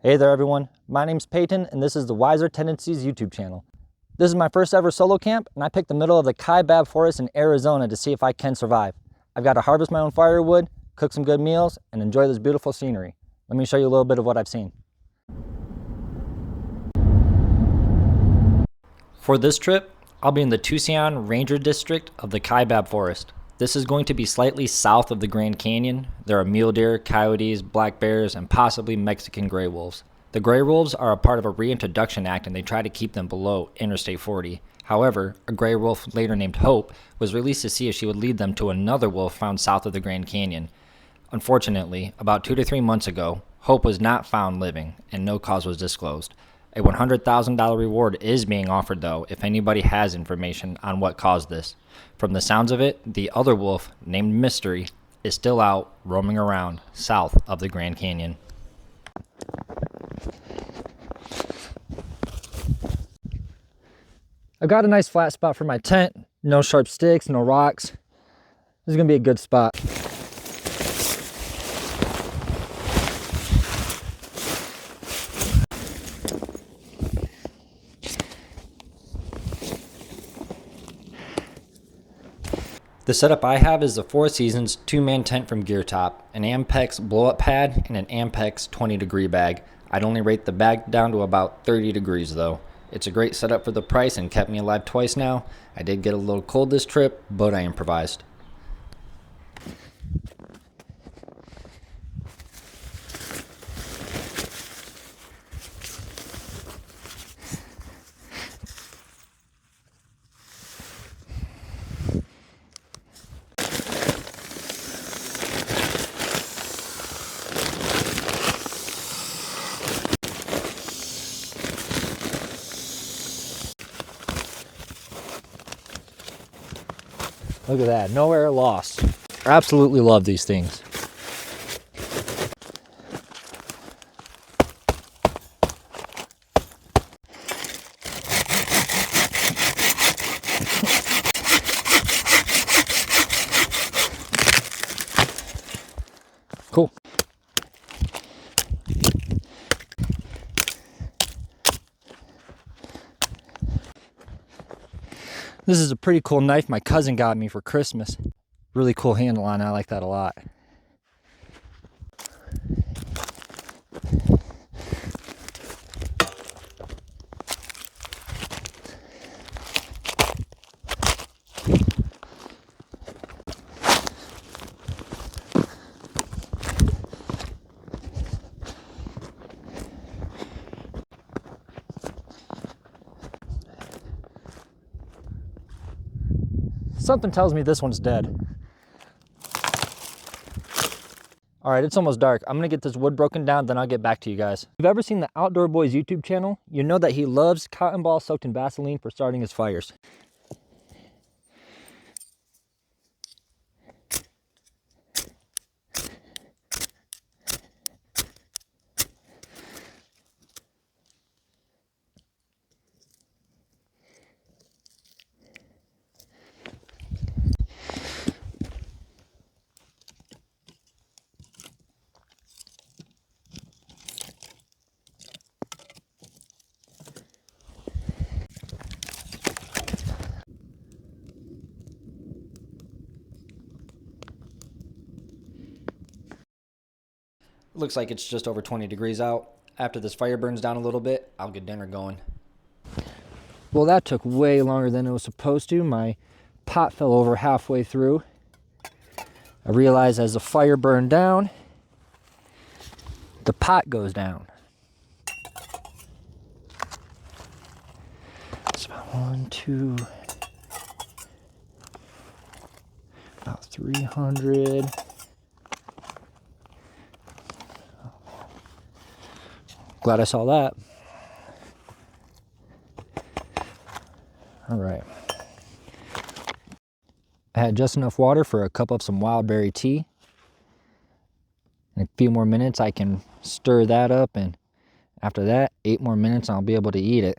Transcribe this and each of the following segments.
Hey there everyone, my name's Peyton and this is the Wiser Tendencies YouTube channel. This is my first ever solo camp and I picked the middle of the Kaibab Forest in Arizona to see if I can survive. I've got to harvest my own firewood, cook some good meals, and enjoy this beautiful scenery. Let me show you a little bit of what I've seen. For this trip, I'll be in the Tucson Ranger District of the Kaibab Forest. This is going to be slightly south of the Grand Canyon. There are mule deer, coyotes, black bears, and possibly Mexican gray wolves. The gray wolves are a part of a reintroduction act and they try to keep them below Interstate 40. However, a gray wolf later named Hope was released to see if she would lead them to another wolf found south of the Grand Canyon. Unfortunately, about 2 to 3 months ago, Hope was not found living and no cause was disclosed. A $100,000 reward is being offered though if anybody has information on what caused this. From the sounds of it, the other wolf, named Mystery, is still out roaming around south of the Grand Canyon. I've got a nice flat spot for my tent. No sharp sticks, no rocks. This is gonna be a good spot. The setup I have is the Four Seasons 2-man tent from Gear Top, an Ampex blow-up pad, and an Ampex 20-degree bag. I'd only rate the bag down to about 30 degrees though. It's a great setup for the price and kept me alive twice now. I did get a little cold this trip, but I improvised. Look at that, no air loss. I absolutely love these things. Cool. This is a pretty cool knife my cousin got me for Christmas. Really cool handle on it, I like that a lot. Something tells me this one's dead. All right, it's almost dark. I'm gonna get this wood broken down, then I'll get back to you guys. If you've ever seen the Outdoor Boys YouTube channel, you know that he loves cotton ball soaked in Vaseline for starting his fires. Looks like it's just over 20 degrees out. After this fire burns down a little bit, I'll get dinner going. Well, that took way longer than it was supposed to. My pot fell over halfway through. I realized as the fire burned down, the pot goes down. It's about 1, 2, about 300. Glad I saw that. All right. I had just enough water for a cup of some wild berry tea. In a few more minutes, I can stir that up, and after that, 8 more minutes, I'll be able to eat it.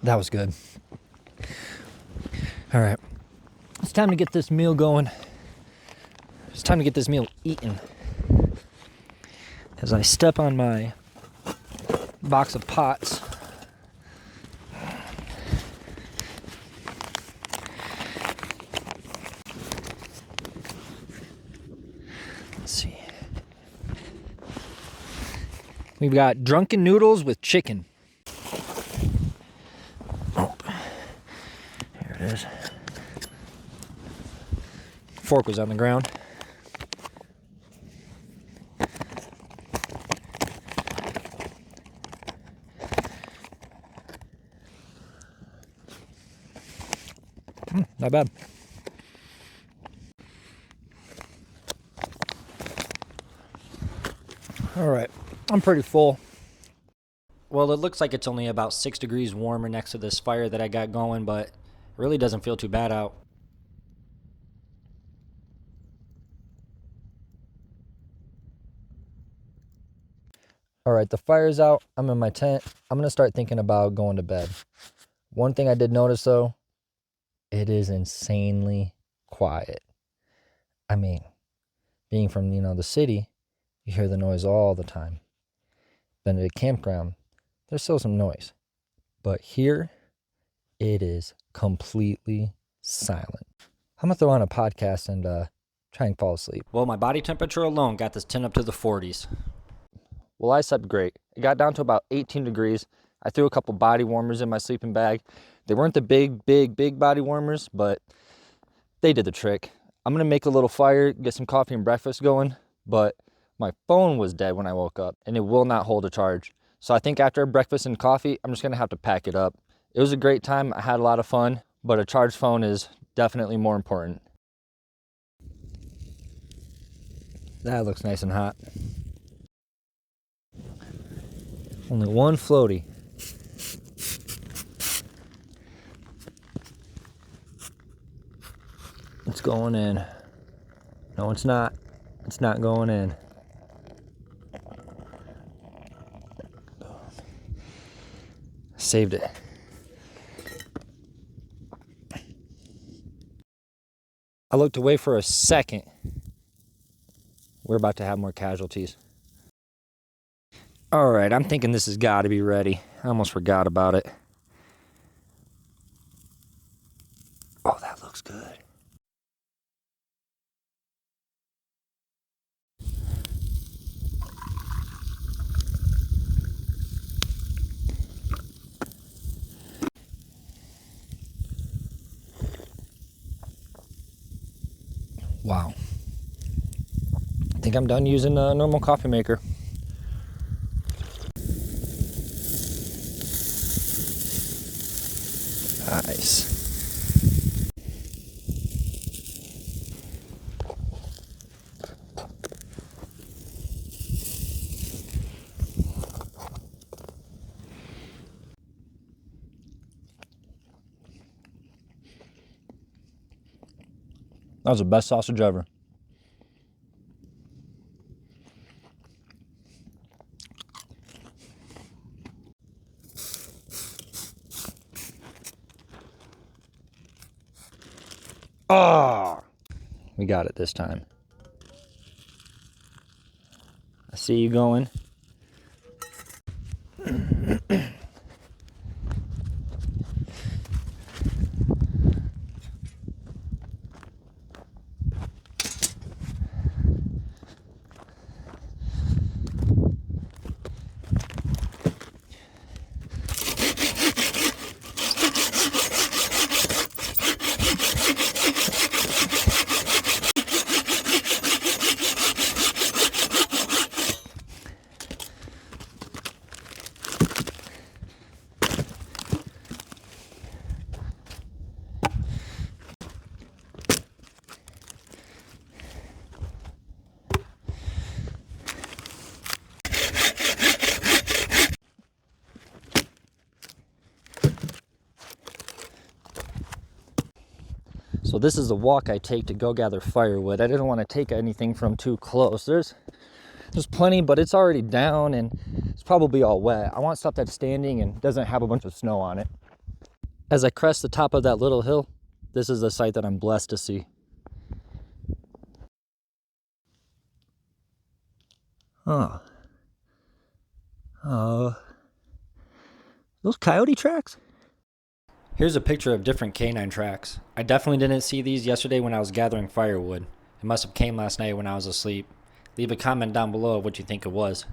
That was good. All right. It's time to get this meal going. It's time to get this meal eaten. As I step on my box of pots. Let's see. We've got drunken noodles with chicken. Oh, here it is. Fork was on the ground. Not bad. All right, I'm pretty full. Well, it looks like it's only about 6 degrees warmer next to this fire that I got going, but it really doesn't feel too bad out. All right, the fire's out. I'm in my tent. I'm going to start thinking about going to bed. One thing I did notice, though, it is insanely quiet. I mean, being from, the city, you hear the noise all the time. Been at a campground, there's still some noise. But here, it is completely silent. I'm going to throw on a podcast and try and fall asleep. Well, my body temperature alone got this tent up to the 40s. Well, I slept great. It got down to about 18 degrees. I threw a couple body warmers in my sleeping bag. They weren't the big body warmers, but they did the trick. I'm going to make a little fire, get some coffee and breakfast going, but my phone was dead when I woke up, and it will not hold a charge. So I think after breakfast and coffee, I'm just going to have to pack it up. It was a great time. I had a lot of fun, but a charged phone is definitely more important. That looks nice and hot. Only one floaty. It's going in. No, it's not. It's not going in. Saved it. I looked away for a second. We're about to have more casualties. All right, I'm thinking this has got to be ready. I almost forgot about it. Oh, that looks good. Wow. I think I'm done using a normal coffee maker. Nice. That was the best sausage ever. Oh, we got it this time. I see you going. So this is the walk I take to go gather firewood. I didn't want to take anything from too close. There's plenty, but it's already down and it's probably all wet. I want stuff that's standing and doesn't have a bunch of snow on it. As I crest the top of that little hill, this is the sight that I'm blessed to see. Oh. Those coyote tracks? Here's a picture of different canine tracks. I definitely didn't see these yesterday when I was gathering firewood. It must have came last night when I was asleep. Leave a comment down below of what you think it was.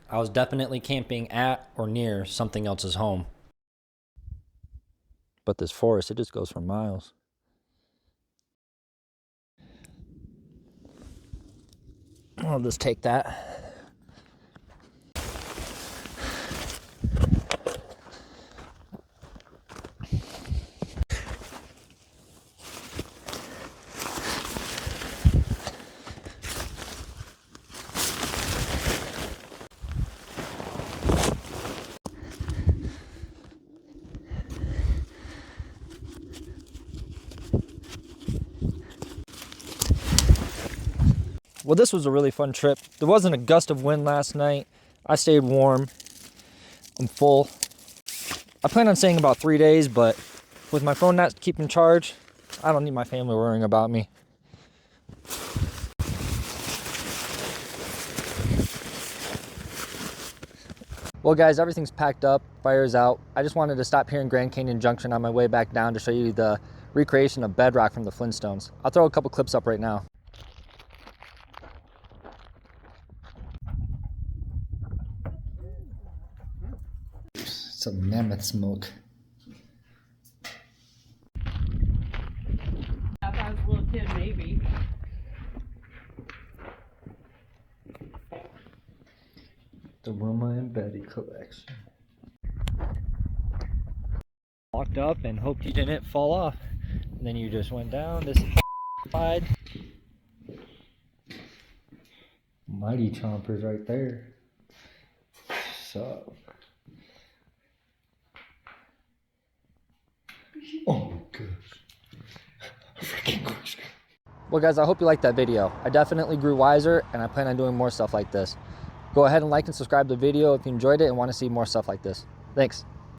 I was definitely camping at or near something else's home. But this forest, it just goes for miles. I'll just take that. Well, this was a really fun trip. There wasn't a gust of wind last night. I stayed warm. I'm full. I plan on staying about 3 days, but with my phone not keeping charge, I don't need my family worrying about me. Well guys, everything's packed up, fire's out. I just wanted to stop here in Grand Canyon Junction on my way back down to show you the recreation of bedrock from the Flintstones. I'll throw a couple clips up right now. Some mammoth smoke. If I was a little kid, maybe. The Wilma and Betty collection. Walked up and hoped you didn't fall off. And then you just went down this slide. Mighty chompers right there. So. Oh my gosh. Freaking gosh. Well guys, I hope you liked that video. I definitely grew wiser and I plan on doing more stuff like this. Go ahead and like and subscribe to the video if you enjoyed it and want to see more stuff like this. Thanks.